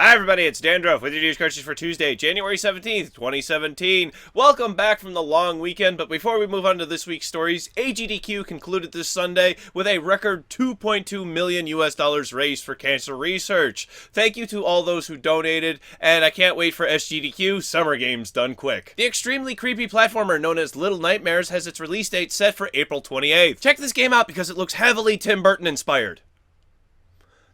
Hi everybody, it's Dandruff with your news Cartridge for Tuesday, January 17th, 2017. Welcome back from the long weekend, but before we move on to this week's stories, AGDQ concluded this Sunday with a record $2.2 million raised for cancer research. Thank you to all those who donated, and I can't wait for SGDQ Summer Games done quick. The extremely creepy platformer known as Little Nightmares has its release date set for April 28th. Check this game out because it looks heavily Tim Burton inspired.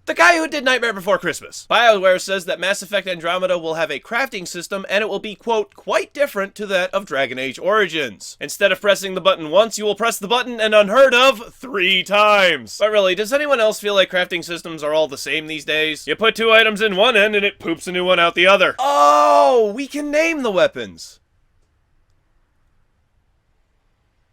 The guy who did Nightmare Before Christmas. Bioware says that Mass Effect Andromeda will have a crafting system and it will be, quote, quite different to that of Dragon Age Origins. Instead of pressing the button once, you will press the button an unheard of 3 times. But really, does anyone else feel like crafting systems are all the same these days? You put 2 items in one end and it poops a new one out the other. Oh, we can name the weapons.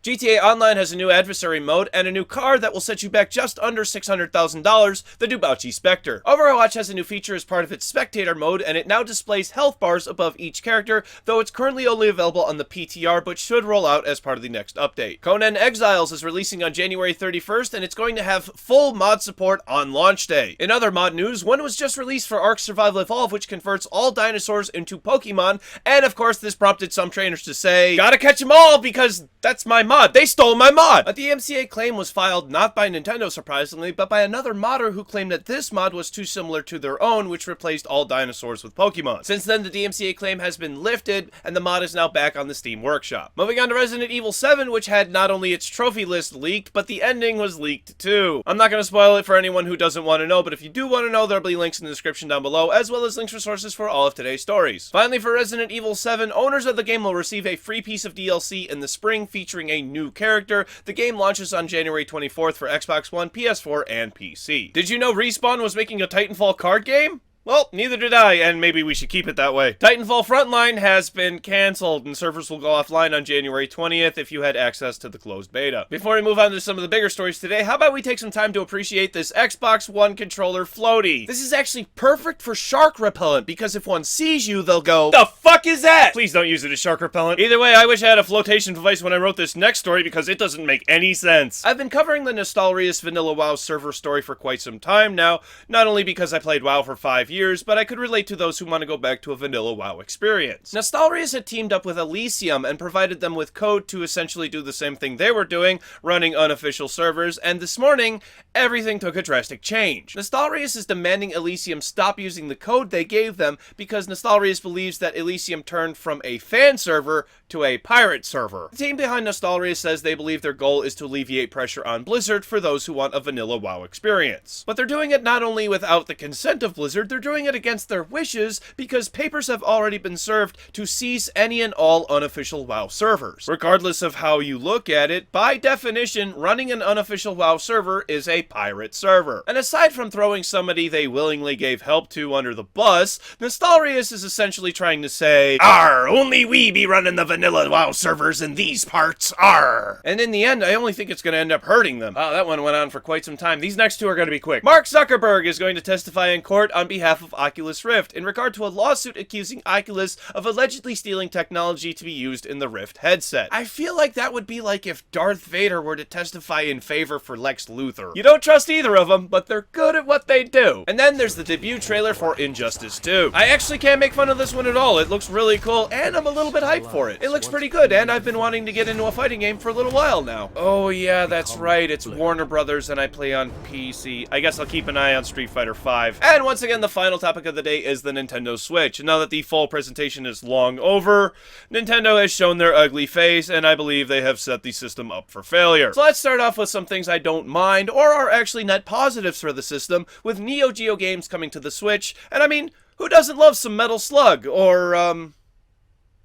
GTA Online has a new Adversary mode and a new car that will set you back just under $600,000, the Dubauchi Spectre. Overwatch has a new feature as part of its Spectator mode, and it now displays health bars above each character, though it's currently only available on the PTR, but should roll out as part of the next update. Conan Exiles is releasing on January 31st, and it's going to have full mod support on launch day. In other mod news, one was just released for Ark Survival Evolved, which converts all dinosaurs into Pokemon, and of course this prompted some trainers to say, gotta catch them all because that's my mod. They stole my mod! A DMCA claim was filed not by Nintendo, surprisingly, but by another modder who claimed that this mod was too similar to their own, which replaced all dinosaurs with Pokemon. Since then, the DMCA claim has been lifted, and the mod is now back on the Steam Workshop. Moving on to Resident Evil 7, which had not only its trophy list leaked, but the ending was leaked too. I'm not going to spoil it for anyone who doesn't want to know, but if you do want to know, there'll be links in the description down below, as well as links for sources for all of today's stories. Finally, for Resident Evil 7, owners of the game will receive a free piece of DLC in the spring featuring a new character. The game launches on January 24th for Xbox One, PS4, and PC. Did you know Respawn was making a Titanfall card game? Well, neither did I, and maybe we should keep it that way. Titanfall Frontline has been cancelled, and servers will go offline on January 20th if you had access to the closed beta. Before we move on to some of the bigger stories today, how about we take some time to appreciate this Xbox One controller Floatie? This is actually perfect for shark repellent, because if one sees you, they'll go, "The fuck is that?" Please don't use it as shark repellent. Either way, I wish I had a flotation device when I wrote this next story, because it doesn't make any sense. I've been covering the Nostalrius Vanilla WoW server story for quite some time now, not only because I played WoW for 5 years, but I could relate to those who want to go back to a vanilla WoW experience. Nostalrius had teamed up with Elysium and provided them with code to essentially do the same thing they were doing, running unofficial servers, and this morning, everything took a drastic change. Nostalrius is demanding Elysium stop using the code they gave them because Nostalrius believes that Elysium turned from a fan server to a pirate server. The team behind Nostalrius says they believe their goal is to alleviate pressure on Blizzard for those who want a vanilla WoW experience. But they're doing it not only without the consent of Blizzard, they're doing it against their wishes because papers have already been served to cease any and all unofficial WoW servers. Regardless of how you look at it, by definition, running an unofficial WoW server is a pirate server. And aside from throwing somebody they willingly gave help to under the bus, Nostalrius is essentially trying to say, "Arr, only we be running the vanilla WoW servers in these parts, arr." And in the end, I only think it's going to end up hurting them. Oh, that one went on for quite some time. These next two are going to be quick. Mark Zuckerberg is going to testify in court on behalf of Oculus Rift in regard to a lawsuit accusing Oculus of allegedly stealing technology to be used in the Rift headset. I feel like that would be like if Darth Vader were to testify in favor for Lex Luthor. You don't trust either of them, but they're good at what they do. And then there's the debut trailer for Injustice 2. I actually can't make fun of this one at all. It looks really cool, and I'm a little bit hyped for it. It looks pretty good, and I've been wanting to get into a fighting game for a little while now. Oh yeah, that's right. It's Warner Brothers, and I play on PC. I guess I'll keep an eye on Street Fighter V. And once again, the final topic of the day is the Nintendo Switch. And now that the full presentation is long over, Nintendo has shown their ugly face, and I believe they have set the system up for failure. So let's start off with some things I don't mind, or are actually net positives for the system, with Neo Geo games coming to the Switch. And I mean, who doesn't love some Metal Slug, or,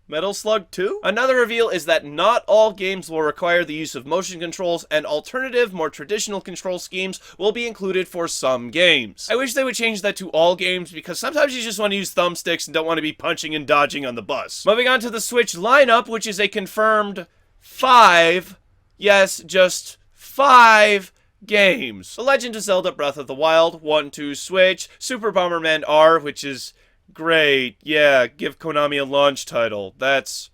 Metal Slug 2? Another reveal is that not all games will require the use of motion controls, and alternative, more traditional control schemes will be included for some games. I wish they would change that to all games, because sometimes you just want to use thumbsticks and don't want to be punching and dodging on the bus. Moving on to the Switch lineup, which is a confirmed 5, yes, just 5 games. The Legend of Zelda Breath of the Wild 1-2 Switch, Super Bomberman R, which is great. Yeah, give Konami a launch title. That's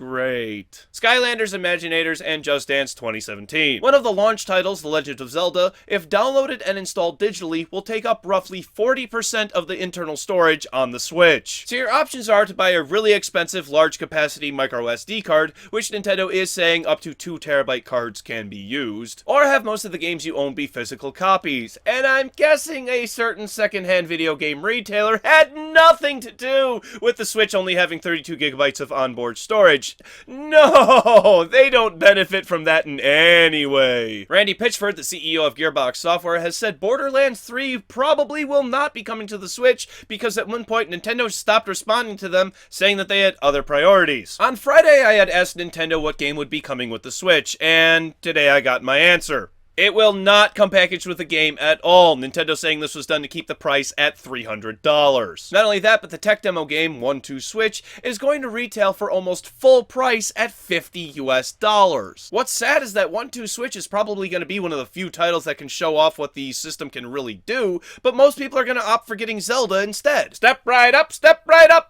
great. Skylanders, Imaginators, and Just Dance 2017. One of the launch titles, The Legend of Zelda, if downloaded and installed digitally, will take up roughly 40% of the internal storage on the Switch. So your options are to buy a really expensive large capacity micro SD card, which Nintendo is saying up to 2 terabyte cards can be used, or have most of the games you own be physical copies. And I'm guessing a certain secondhand video game retailer had nothing to do with the Switch only having 32 gigabytes of onboard storage. No, they don't benefit from that in any way. Randy Pitchford, the CEO of Gearbox Software, has said Borderlands 3 probably will not be coming to the Switch because at one point Nintendo stopped responding to them, saying that they had other priorities. On Friday, I had asked Nintendo what game would be coming with the Switch, and today I got my answer. It will not come packaged with the game at all, Nintendo saying this was done to keep the price at $300. Not only that, but the tech demo game, 1-2 Switch, is going to retail for almost full price at $50 US. What's sad is that 1-2 Switch is probably going to be one of the few titles that can show off what the system can really do, but most people are going to opt for getting Zelda instead. Step right up,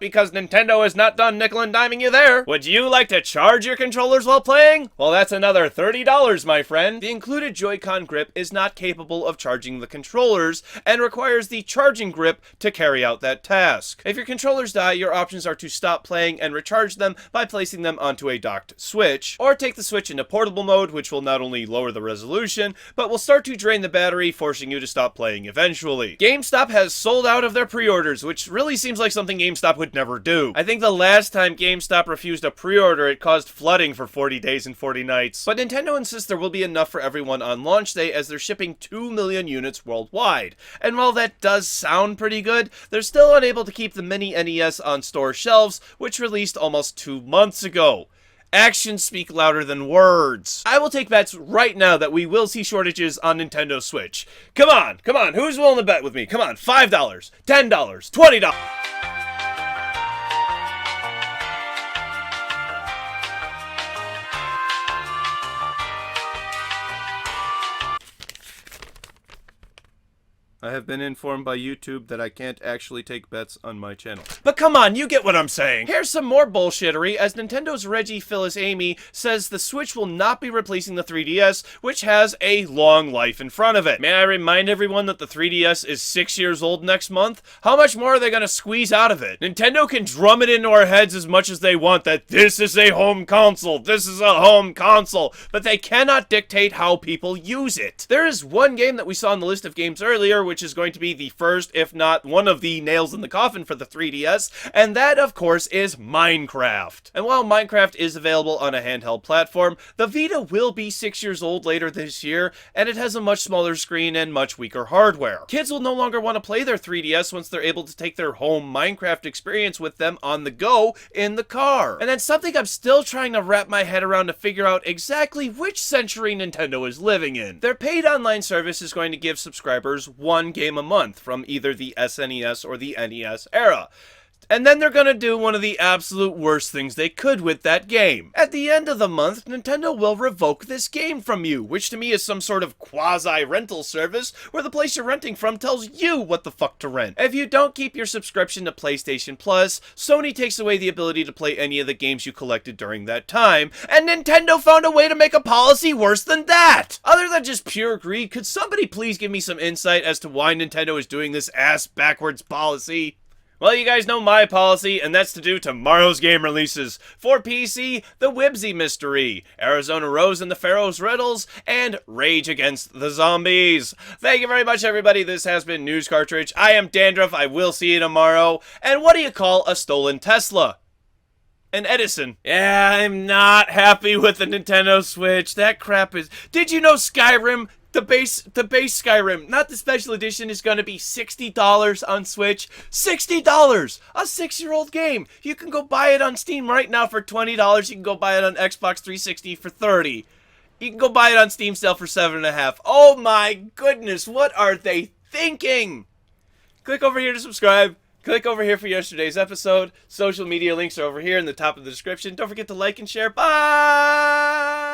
because Nintendo is not done nickel and diming you there. Would you like to charge your controllers while playing? Well, that's another $30, my friend. The included Joy-Con grip is not capable of charging the controllers and requires the charging grip to carry out that task. If your controllers die, your options are to stop playing and recharge them by placing them onto a docked Switch, or take the Switch into portable mode, which will not only lower the resolution, but will start to drain the battery, forcing you to stop playing eventually. GameStop has sold out of their pre-orders, which really seems like something GameStop would never do. I think the last time GameStop refused a pre-order, it caused flooding for 40 days and 40 nights. But Nintendo insists there will be enough for everyone on launch day, as they're shipping 2 million units worldwide. And while that does sound pretty good, they're still unable to keep the mini NES on store shelves, which released almost 2 months ago. Actions speak louder than words. I will take bets right now that we will see shortages on Nintendo Switch. Come on, who's willing to bet with me? Come on, $5, $10, $20. I have been informed by YouTube that I can't actually take bets on my channel. But come on, you get what I'm saying. Here's some more bullshittery, as Nintendo's Reggie Fils-Aimé says the Switch will not be replacing the 3DS, which has a long life in front of it. May I remind everyone that the 3DS is 6 years old next month? How much more are they gonna squeeze out of it? Nintendo can drum it into our heads as much as they want that this is a home console, but they cannot dictate how people use it. There is one game that we saw on the list of games earlier, which is going to be the first, if not one of the nails in the coffin for the 3DS, and that, of course, is Minecraft. And while Minecraft is available on a handheld platform, the Vita will be 6 years old later this year, and it has a much smaller screen and much weaker hardware. Kids will no longer want to play their 3DS once they're able to take their home Minecraft experience with them on the go in the car. And that's something I'm still trying to wrap my head around to figure out exactly which century Nintendo is living in. Their paid online service is going to give subscribers one game a month from either the SNES or the NES era. And then they're gonna do one of the absolute worst things they could with that game. At the end of the month, Nintendo will revoke this game from you, which to me is some sort of quasi-rental service where the place you're renting from tells you what the fuck to rent. If you don't keep your subscription to PlayStation Plus, Sony takes away the ability to play any of the games you collected during that time, and Nintendo found a way to make a policy worse than that! Other than just pure greed, could somebody please give me some insight as to why Nintendo is doing this ass-backwards policy? Well, you guys know my policy, and that's to do tomorrow's game releases. For PC, The Whimsy Mystery, Arizona Rose and the Pharaoh's Riddles, and Rage Against the Zombies. Thank you very much, everybody. This has been News Cartridge. I am Dandruff. I will see you tomorrow. And what do you call a stolen Tesla? An Edison. Yeah, I'm not happy with the Nintendo Switch. That crap is... Did you know Skyrim... The base Skyrim, not the special edition, is going to be $60 on Switch. $60! A 6-year-old game. You can go buy it on Steam right now for $20. You can go buy it on Xbox 360 for $30. You can go buy it on Steam sale for $7.50. Oh my goodness, what are they thinking? Click over here to subscribe. Click over here for yesterday's episode. Social media links are over here in the top of the description. Don't forget to like and share. Bye!